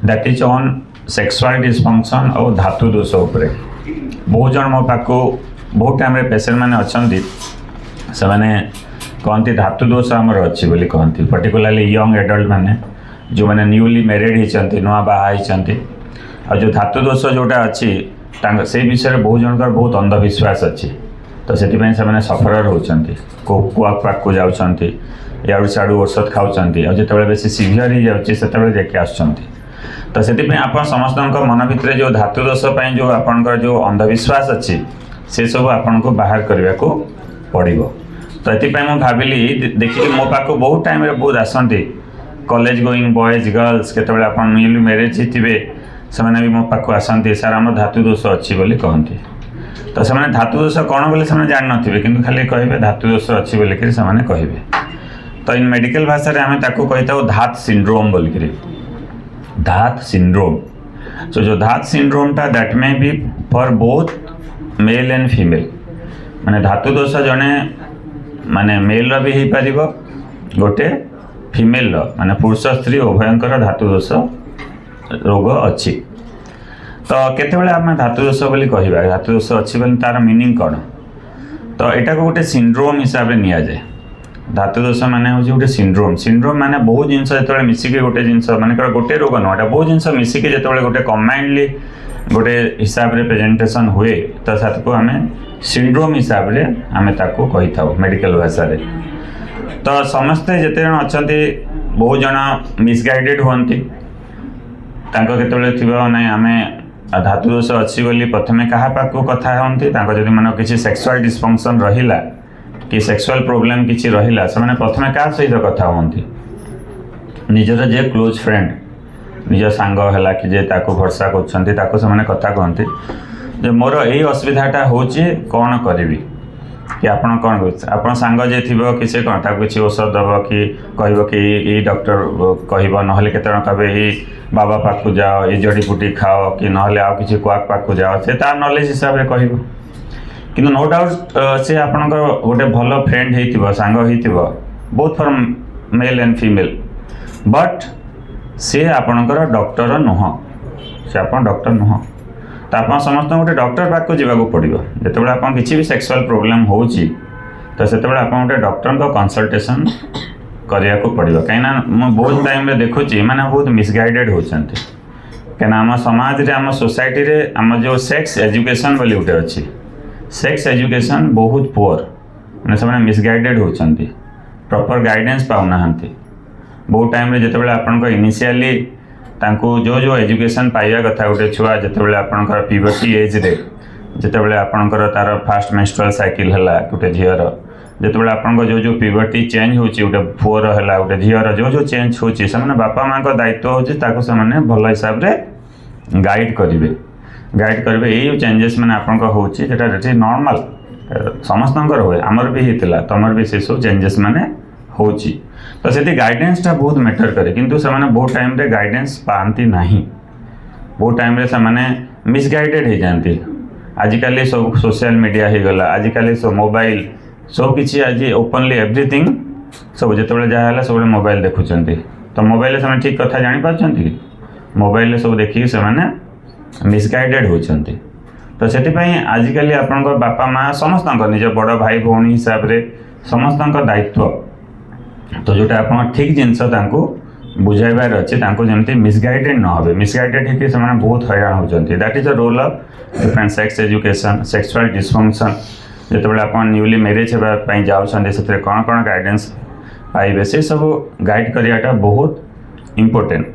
That is on sexual dysfunction और धातु दोष उपरे बहुत जन मो पाक बहुत टाइम पेसेंट मैंने अच्छा से मैंने कहती धातु दोष आमर अच्छी बोली कहती पर्टिकुलाली यंग एडल्ट मैंने जो मैंने न्यूली मैरिड होती नुआ बाहर और जो धातु दोष जोटा अच्छी से विषय में बहुत जनकर बहुत अंधविश्वास अच्छी तो से सफर होती कुआक पाक को जाऊँच याड़ू सियाड़ू औषध खाऊँच और बेस सीवियर हो जाए देखिए आसुँच तो से आप समस्त मन भितर जो धातु दोष जो आपंकर जो अंधविश्वास अच्छी से सब आपन को बाहर करने को पड़ो तो ये मुझे भाविली देखिए मो पाक बहुत टाइम बहुत आसती कॉलेज गोइंग बॉयज गर्ल्स केतबेले आपन न्यूली मैरिज थे से भी मो पाक आसती सार आम धातु दोष अच्छी बोली कहती तो से धातु दोष कौन बोले से जान थे कि खाली कहे धातु दोष अच्छी बोलिक से कहे तो इन मेडिकल भाषा में आम ताकू कही था धात सिंड्रोम बोलिक धात सिंड्रोम सो जो धात सिंड्रोमटा that may be for both male and female माने धातु दोष जड़े माने मेल भी हो पार गोटे फीमेल माने पुरुष स्त्री उभयंकर धातु दोष रोग अच्छी तो केतेबेले आम धातु दोष बोली कहवा धातु दोष अच्छी बोली तार मीनिंग कौन तो यहाँ को गोटे सिंड्रोम हिसाब से नि जाए धातु दोष माने हूँ गोटे सिंड्रोम सिंड्रोम माने बहुत जिनस जो मिसिकी गोटे जिनस माने गोटे रोग नुआ बहुत जिनस मिसिकी जो गोटे कम्बाइंडली गोटे हिसाब से प्रेजेंटेशन हुए तो को आम सिंड्रोम हिसाब से आम कही था मेडिकल भाषा तो समस्ते जिते जन अच्छा बहुत जन मिसगाइडेड होती थी ना आम धातु दोष अच्छी बोली प्रथमे क्या पाक कथा हमें जब मन किसी सेक्सुअल डिस्फंक्शन रहा कि सेक्सुअल प्रोब्लेम किसी रहा से प्रथमे क्या सहित कथा हमें निजर जे क्लोज फ्रेंड निज सांग है कि जे ताको भरसा कर कथा कहते जो मोर यही असुविधाटा हो कौन करी कि आपन कौन आप सांग जे थी कि से कौन किसी औषध दब कि कह कि ये डॉक्टर कह ना केत कहे ये बाबा पाक जाओ ये जड़ी बूटी खाओ कि ना आउ किसी कुआक पाक जाओ से तार नॉलेज हिसाब से कह कि नो डाउट से आपणकर गोटे भल फ्रेंड हो सांग हो both for male and female but से आपणकर डॉक्टर नुह से आप डॉक्टर नुह तो आप समस्त गोटे डॉक्टर पाक जावाक पड़ो जिते आप किसी भी सेक्सुअल प्रोब्लेम हो तो से आप गोटे डॉक्टर को कंसल्टेशन करने को पड़ो कहीं बहुत टाइम देखुची मैंने बहुत मिसगाइडेड होती कहीं आम समाज रे आम सोसाइटी रे आम जो सेक्स एजुकेशन बोली गोटे अच्छी सेक्स एजुकेशन बहुत पुअर मैंने से मिसगाइडेड होती प्रॉपर गाइडेंस पाऊना बहुत टाइम जिते आपन इनिशियली जो जो एजुकेशन पाइबा कथा गोटे छुआ जिते आपंकर प्यूबर्टी एज रे जिते आपंकर तार फास्ट मेंस्ट्रुअल साइकिल है गोटे झीर जिते आपन जो जो प्यूबर्टी चेंज होची गोटे पुअर है गोटे झीर जो जो चेंज होची से बापा माँ का दायित्व होने भल हिसाब से गाइड करेंगे यही चेंजेस मैंने आपन होटा नॉर्मल समस्त हुए आमर भी होता तुमर भी से सब चेंजेस मैंने हो तो से गाइडेंसटा बहुत मैटर करे किंतु से बहुत टाइम रे गाइडेंस पाती ना बहुत टाइम रे से मिसगाइडेड हो जाती आजिकल सब सोशल मीडिया हो गला आजिकल सब मोबाइल सब किसी आज ओपनली एवरीथिंग सब जो जहाँ सब मोबाइल देखुं तो मोबाइल से ठीक कथा जापार कि मोबाइल सब देखिए से मिसगाइडेड होती तो से आजिकल आपन बापा माँ समस्त निज बड़ भाई भौणी हिसाब से समस्त दायित्व तो जोटा आप ठीक जिनस बुझाइबार अच्छे जमी मिसगाइडेड न हो मिसगाइडेड होकर से बहुत हैरान होती that is the role of different sex education sexual dysfunction जिते आप न्यूली मैरिज होगापी जाऊँच से कौन कौन गाइडेंस पाइबे से सब गाइड कराटा बहुत इम्पोर्टेंट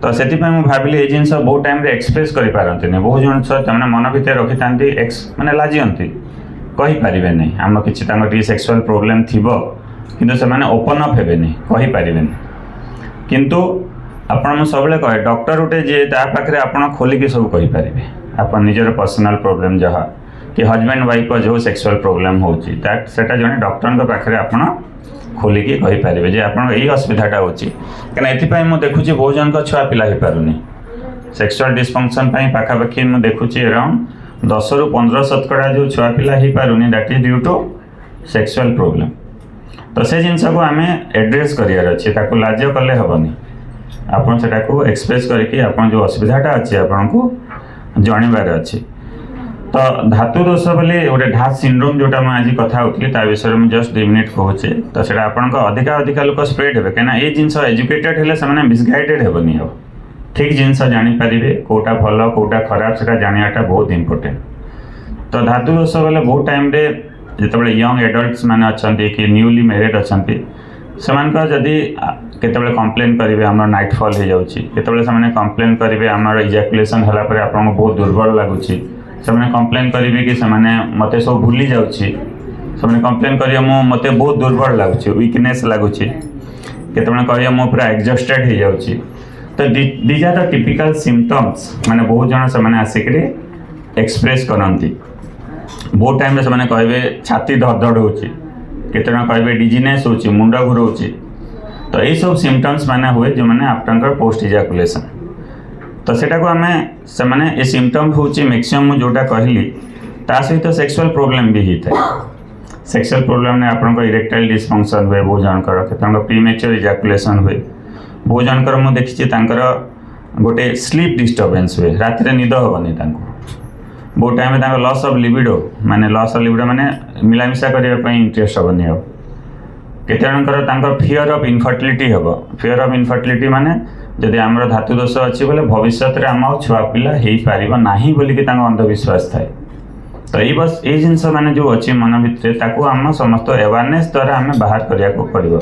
तो से भाविली ये जिन बहुत टाइम एक्सप्रेस करें बहुत जिनस मन भितर रखी था मैंने लाजती कहींपारे नहीं आम किसी सेक्सुअल प्रोब्लेम थी किंतु से ओपन अप हेबेनि कहि पारिबेनि किंतु आपण सब कहे डॉक्टर गोटे जे पाखे आप खोलिकी सब कहींपारे आप निजर पर्सनल प्रोब्लेम जहाँ कि हजबैंड वाइफ जो सेक्सुअल प्रोब्लेम होता जड़े डॉक्टर पाखे आप खोलिकी कहींपारे जे आप असुविधाटा हो कहीं देखुची बहुत जन छुआ पिला हो पारुनी सेक्सुअल डिस्फंक्शन पाखापाखि मुझे देखुची अराउंड 10 ରୁ 15% जो छुआ पिला हो पारुनी that is due to sexual problem तो से जिनस को आम एड्रेस करार अच्छे लाज कले हेनी आपन सेटा को एक्सप्रेस करके आपन जो असुविधाटा अच्छे आपन को जणवार अच्छे। तो धातु दोष बोले गोटे ढाथ सिंड्रोम जोटा मैं आज कथा होती ता विषय में जस्ट 2 मिनिट कहूचे। तो सेटा आपन को अधिका अधिका लोक स्प्रेड हेबे कना ए जिंस एजुकेटेड हेले से माने मिसगाइडेड हेबनी हो ठीक जिनस जानी पारिबे कोटा भल कोटा खराब सेटा जानियाटा बहुत इंपोर्टेंट। तो धातु दोष बोले बहुत टाइम रे जितेबाला यंग एडल्ट्स माने अच्छे कि न्यूली मैरिड अच्छा से जदि केतबेले कंप्लेन करेंगे आम नाइट फॉल हो जाऊँगी केतबेले से कंप्लेन करेंगे आम इजाकुलेसन है आपको बहुत दुर्बल लगुच से कंप्लेन करेंगे कि मत सब भूली जाऊँगी से कंप्लेन करेंगे मत बहुत दुर्बल लगुच वीकनेस लगुच केतबेले कहे मु पूरा एग्जस्टेड हो जाऊँगी। तो these are the typical symptoms माने बहुत जन से आसिक एक्सप्रेस करती बहुत टाइम से कहे छाती धड़धड़ हो केते कहे डिजीनेस हो मुंड घुराऊँ। तो यही सब सिम्पटम्स माने हुए जो मैंने आफ्टर पोस्ट इजाकुलेसन। तो सेटा को आमे से माने ये सिम्पटम होची मैक्सिमम जोटा कहली ता सहित सेक्सुअल प्रॉब्लम भी होता है। सेक्सुअल प्रॉब्लम ने आपन इरेक्टाइल डिसफंक्शन हुए बहुत जनकर केते प्रीमेच्योर इजाकुलेसन हुए बहुत जनकर मु देखिछि तांकर गोटे स्लीप डिस्टर्बेंस हुए रात रे निद होबनी तांको बहुत टाइम तांको लॉस ऑफ लिबिडो माने मिलामिशा करबा पई इंटरेस्ट होबनी हो केते जनकर फियर ऑफ इनफर्टिलिटी हम फियर ऑफ इनफर्टिलिटी माने जदि आम धातु दोष अच्छी बोले भविष्य में आम छुआ पिला हो पार ना बोलिकी अंधविश्वास थाए। तो ये बस ये जिनस मैंने जो अच्छी मन भितर आम समस्त अवेयरनेस द्वारा आम बाहर करने को पड़ो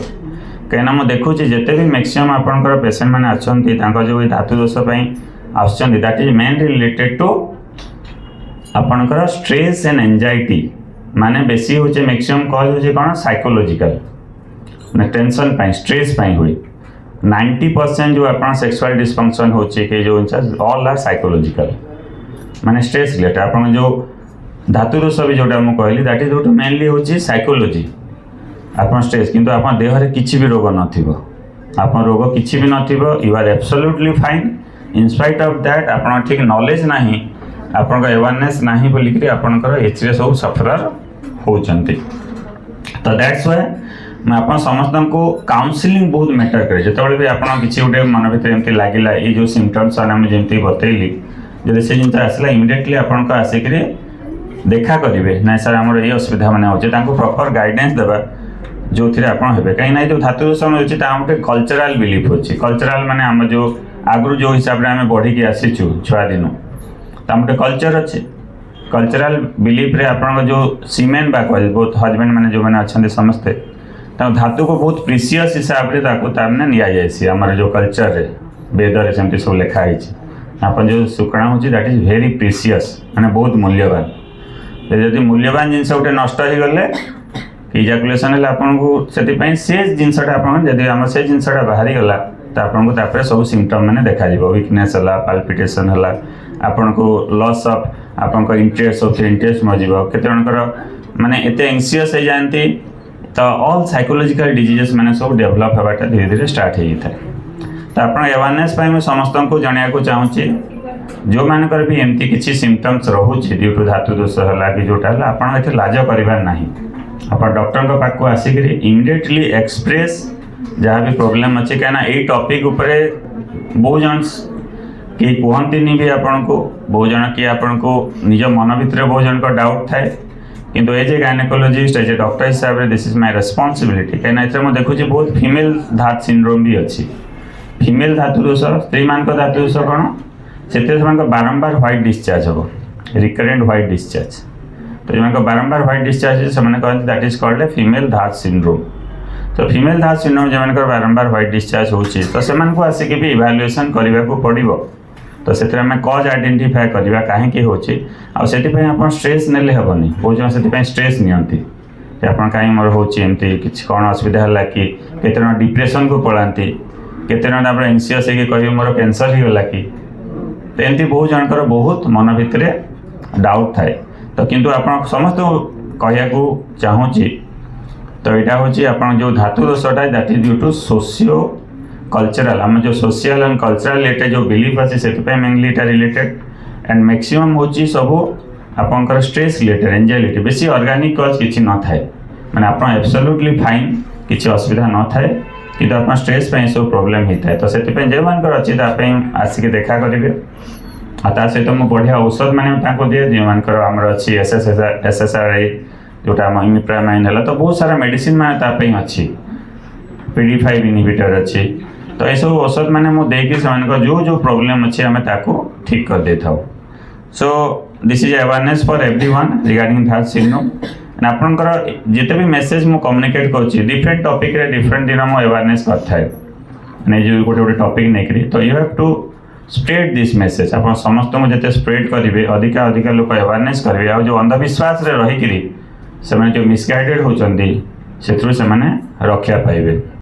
कहीं मुझे देखुची जिते भी मैक्सिमम आपंकर पेसेंट मैंने अच्छा जो धातु दोष आसुँच that is mainly related to आपणकर स्ट्रेस एंड एंजाइटी माने बेसी हो मैक्सिमम कज हो कौन साइकोलॉजिकल टेंशन पाई स्ट्रेस पाई हुए 90% जो आप सेक्सुअल डिसफंक्शन होचे कि जो ऑल आर साइकोलॉजिकल माने स्ट्रेस रिलेटेड आप जो धातु दोष भी जोटा मुझे कहली दैट इज जो मेनली होची साइकोलॉजी आप स्ट्रेस किंतु आप देह किसी भी रोग नथिबो आप रोग किसी भी नथिबो you are absolutely fine in spite of that आप ठीक नॉलेज नहीं आपन अवेयरनेस नहीं बोलिक आपंकर एचरे सब सफरर होचंती। तो दैट्स व्हाई मैं आप समस्त को काउनसिलिंग बहुत मैटर करे जिते भी आप किसी गोटे मन भर एमती लगिला ये जो सिम्पटम्स आम जमी बतैली जब से जिन आसला इमिडिएटली आपन को आसिक देखा करेंगे ना सर आम ये असुविधा मैंने हो प्रॉपर गाइडेंस देवा जो थे आप कहीं जो धातु दोष अच्छी गोटे कल्चराल बिलीफ अच्छी कल्चराल माने आम जो आगु जो हिसाब से आम बढ़ी आसीचु छुआ दिन तो गोटे कल्चर अच्छे कल्चराल बिलीफ रे आप जो सीमेन बा बहुत हजबैंड मैंने जो मैंने अच्छा समस्ते धातु को बहुत प्रिसियस हिसाब से नि आमर जो कल्चर रे वेदर सेमती सब लिखाई आप जो शुक्राणु होची दैट इज वेरी प्रिसियस माने बहुत मूल्यवान जदि मूल्यवान जिनस गोटे नष्ट हो गले इजाकुलेसन है आपको से जिनसा जदि आम से जिनसा बाहरी गला तो आपको सब सिम्पटम मैंने देखा वीकनेस है पाल्पिटेशन है आपन को लॉस ऑफ आपन इंटरेस्ट ऑफ इंटरेस्ट मजिब केते माने एते एंग्जियस हो जाती तो ऑल साइकोलॉजिकल डिजीजेस मैंने सब डेभलप होगाटा धीरे धीरे स्टार्ट हो जाए। तो आप अवेयरनेस मैं समस्त को जनवाक चाहूँगी जो मानकर भी एमती किसी सिम्पटम्स रोचे ड्यू टू धातु दोष है कि जोटा है आप लाज करार ना आप डॉक्टर पाक आसिक इमिडिएटली एक्सप्रेस जहाँ भी प्रोब्लेम अच्छे कहीं यही टॉपिक उपरे बहुत जन कि कहती भी आपन को बहुत जन कि आपन को निज मन भितर बहुत जन का डाउट थाए किंतु as a gynaecologist as a doctor हिसाब से दिस इज माय रेस्पॉन्सिबिलिटी कहीं मुझे देखुची बहुत फीमेल धात सिंड्रोम भी अच्छी फीमेल धातु दोष स्त्री मान धातु दोष कौन से बारंबार व्हाइट डिस्चार्ज हम रिकरेंट व्हाइट डिस्चार्ज तो जो बारंबार व्हाइट डिस्चार्ज से कहते that is called a female dhat syndrome. तो फीमेल धात सिंड्रोम जो बारंबार व्हाइट डिस्चार्ज होची तो से आसिक भी इवालुएसन करने को पड़ो तो से कज आइडेंटिफाए करवा कहीं होची आप स्ट्रेस नेले हेनी बहुत जन से स्ट्रेस नियंती आप कहीं मोर होमती कि कौन असुविधा है कि केते डिप्रेशन को पलांती केते एंसियस है कह मोर कैंसर हो गला कि तो एमती बहुत जनकर बहुत मन भितर डाउट थाए। तो किंतु आप समस्त कहया चाहूँगी तो यहाँ हूँ आप जो धातु दोषटा that is due to socio cultural आम जो सोशल एंड कल्चरल रिलेटेड जो बिलीफ अच्छे से मेनली इटा रिलेटेड एंड मैक्सिमम होची सब आपंकर स्ट्रेस रिलेटेड एंजाइटी बेसी ऑर्गेनिक कज किसी न थाए मैंने आप एब्सोल्युटली फाइन किसी असुविधा न थाए कि तो आप स्ट्रेस पे सब प्रॉब्लम होता है तो से जो मानकर अच्छी आसिक देखा करेंगे ता सहित मुझे बढ़िया औषध मैंने दिए जो मानकर आमर अच्छी SSRI जोटा इमिप्रामाइन है तो बहुत सारा मेडिसिन मैंने अच्छी PD5 इनहिबिटर अच्छी तो ये सब औषध मैंने मुझे जो जो प्रॉब्लम अच्छे आम ठीक कर दे था so this is awareness for everyone regarding that syndrome and आपनकर जिते भी मेसेज मु कम्युनिकेट करूँ डिफरेंट टॉपिक रे डिफरेंट दिन मु अवेयरनेस करथाए माने जो गोटे गोटे टॉपिक नेकरी तो you have to spread this message आप समस्त को जिते स्प्रेड करेंगे अधिका अधिका लोक अवेयरनेस करेंगे आ जो अंधविश्वास रे रही से जो मिसगाइडेड होती से रक्षा पाइबे।